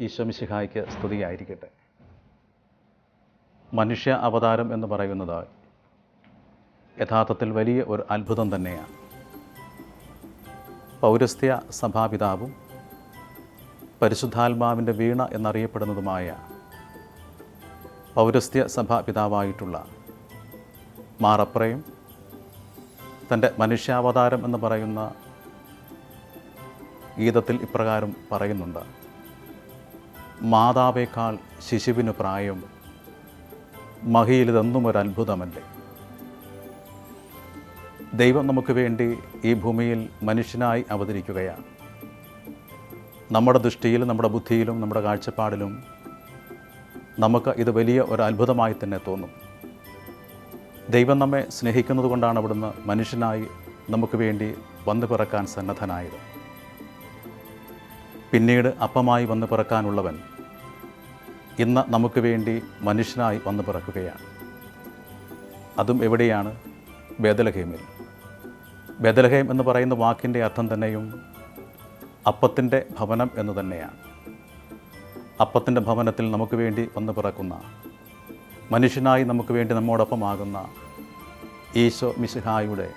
ഈശോ മിശിഹായ്ക്ക് സ്തുതിയായിരിക്കട്ടെ. മനുഷ്യ അവതാരം എന്ന് പറയുന്നത് യഥാർത്ഥത്തിൽ വലിയ ഒരു അത്ഭുതം തന്നെയാണ്. പൗരസ്ത്യ സഭാപിതാവും പരിശുദ്ധാത്മാവിൻ്റെ വീണ എന്നറിയപ്പെടുന്നതുമായ പൗരസ്ത്യ സഭാപിതാവായിട്ടുള്ള മാറപ്രയും തൻ്റെ മനുഷ്യാവതാരം എന്ന് പറയുന്ന ഗീതത്തിൽ ഇപ്രകാരം പറയുന്നുണ്ട്: മാതാവേക്കാൾ ശിശുവിന് പ്രായം, മഹിയിലിതെന്നും ഒരു അത്ഭുതമല്ലേ. ദൈവം നമുക്ക് വേണ്ടി ഈ ഭൂമിയിൽ മനുഷ്യനായി അവതരിക്കുകയാണ്. നമ്മുടെ ദൃഷ്ടിയിലും നമ്മുടെ ബുദ്ധിയിലും നമ്മുടെ കാഴ്ചപ്പാടിലും നമുക്ക് ഇത് വലിയ ഒരു അത്ഭുതമായി തന്നെ തോന്നും. ദൈവം നമ്മെ സ്നേഹിക്കുന്നത് കൊണ്ടാണ് അവിടുന്ന് മനുഷ്യനായി നമുക്ക് വേണ്ടി വന്നു പിറക്കാൻ സന്നദ്ധനായത്. പിന്നീട് അപ്പമായി വന്നു പിറക്കാനുള്ളവൻ ഇന്ന് നമുക്ക് വേണ്ടി മനുഷ്യനായി വന്നു പിറക്കുകയാണ്. അതും എവിടെയാണ്? ബേഥലഹേമിൽ. ബേഥലഹേം എന്ന് പറയുന്ന വാക്കിൻ്റെ അർത്ഥം തന്നെയും അപ്പത്തിൻ്റെ ഭവനം എന്ന് തന്നെയാണ്. അപ്പത്തിൻ്റെ ഭവനത്തിൽ നമുക്ക് വേണ്ടി വന്നു പിറക്കുന്ന, മനുഷ്യനായി നമുക്ക് വേണ്ടി നമ്മോടൊപ്പമാകുന്ന ഈശോ മിശിഹായുടെ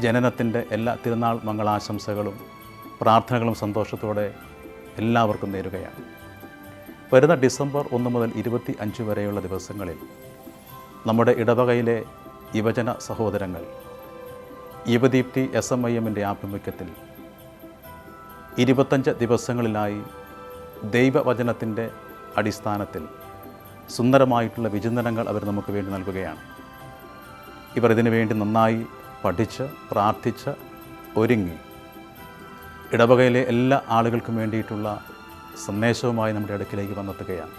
ജനനത്തിൻ്റെ എല്ലാ തിരുനാൾ മംഗളാശംസകളും പ്രാർത്ഥനകളും സന്തോഷത്തോടെ എല്ലാവർക്കും നേരുകയാണ്. വരുന്ന ഡിസംബർ 1 മുതൽ 25 വരെയുള്ള ദിവസങ്ങളിൽ നമ്മുടെ ഇടവകയിലെ യുവജന സഹോദരങ്ങൾ യുവദീപ്തി SMIM-ൻ്റെ ആഭിമുഖ്യത്തിൽ 25 ദിവസങ്ങളിലായി ദൈവവചനത്തിൻ്റെ അടിസ്ഥാനത്തിൽ സുന്ദരമായിട്ടുള്ള വിചിന്തനങ്ങൾ അവർ നമുക്ക് വേണ്ടി നൽകുകയാണ്. ഇവർ ഇതിനു വേണ്ടി നന്നായി പഠിച്ച് പ്രാർത്ഥിച്ച് ഒരുങ്ങി ഇടവകയിലെ എല്ലാ ആളുകൾക്കും വേണ്ടിയിട്ടുള്ള സന്ദേശവുമായി നമ്മുടെ അടുക്കിലേക്ക് വന്നെത്തുകയാണ്.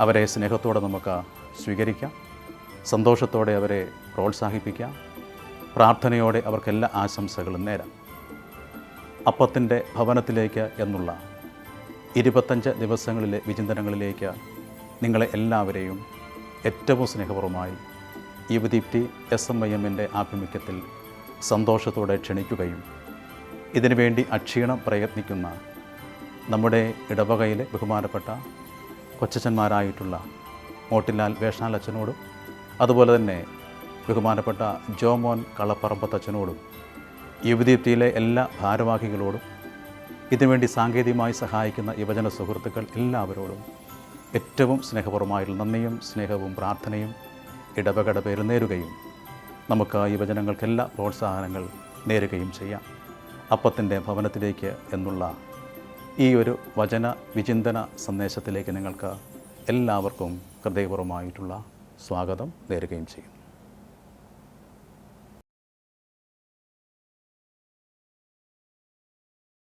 അവരെ സ്നേഹത്തോടെ നമുക്ക് സ്വീകരിക്കാം, സന്തോഷത്തോടെ അവരെ പ്രോത്സാഹിപ്പിക്കാം, പ്രാർത്ഥനയോടെ അവർക്കെല്ലാ ആശംസകളും നേരാം. അപ്പത്തിൻ്റെ ഭവനത്തിലേക്ക് എന്നുള്ള 25 ദിവസങ്ങളിലെ വിചിന്തനങ്ങളിലേക്ക് നിങ്ങളെ എല്ലാവരെയും ഏറ്റവും സ്നേഹപൂർവ്വമായി യുവദീപ്തി SMIM-ൻ്റെ ആഭിമുഖ്യത്തിൽ സന്തോഷത്തോടെ ക്ഷണിക്കുകയും ഇതിനുവേണ്ടി അക്ഷീണം പ്രയത്നിക്കുന്ന നമ്മുടെ ഇടവകയിലെ ബഹുമാനപ്പെട്ട കൊച്ചച്ചന്മാരായിട്ടുള്ള മോട്ടിലാൽ വേഷാൽ അച്ഛനോടും അതുപോലെ തന്നെ ബഹുമാനപ്പെട്ട ജോമോൻ കളപ്പറമ്പത്തച്ഛനോടും യുവദീപ്തിയിലെ എല്ലാ ഭാരവാഹികളോടും ഇതിനുവേണ്ടി സാങ്കേതികമായി സഹായിക്കുന്ന യുവജന സുഹൃത്തുക്കൾ എല്ലാവരോടും ഏറ്റവും സ്നേഹപൂർവ്വമായിട്ടുള്ള നന്ദിയും സ്നേഹവും പ്രാർത്ഥനയും ഇടവകയുടെ പേര് നേരുകയും നമുക്ക് യുവജനങ്ങൾക്കെല്ലാ പ്രോത്സാഹനങ്ങൾ നേരുകയും ചെയ്യാം. അപ്പത്തിൻ്റെ ഭവനത്തിലേക്ക് എന്നുള്ള ഈ ഒരു വചന വിചിന്തന സന്ദേശത്തിലേക്ക് നിങ്ങൾക്ക് എല്ലാവർക്കും ഹൃദയപൂർവ്വമായിട്ടുള്ള സ്വാഗതം നേരുകയും ചെയ്യും.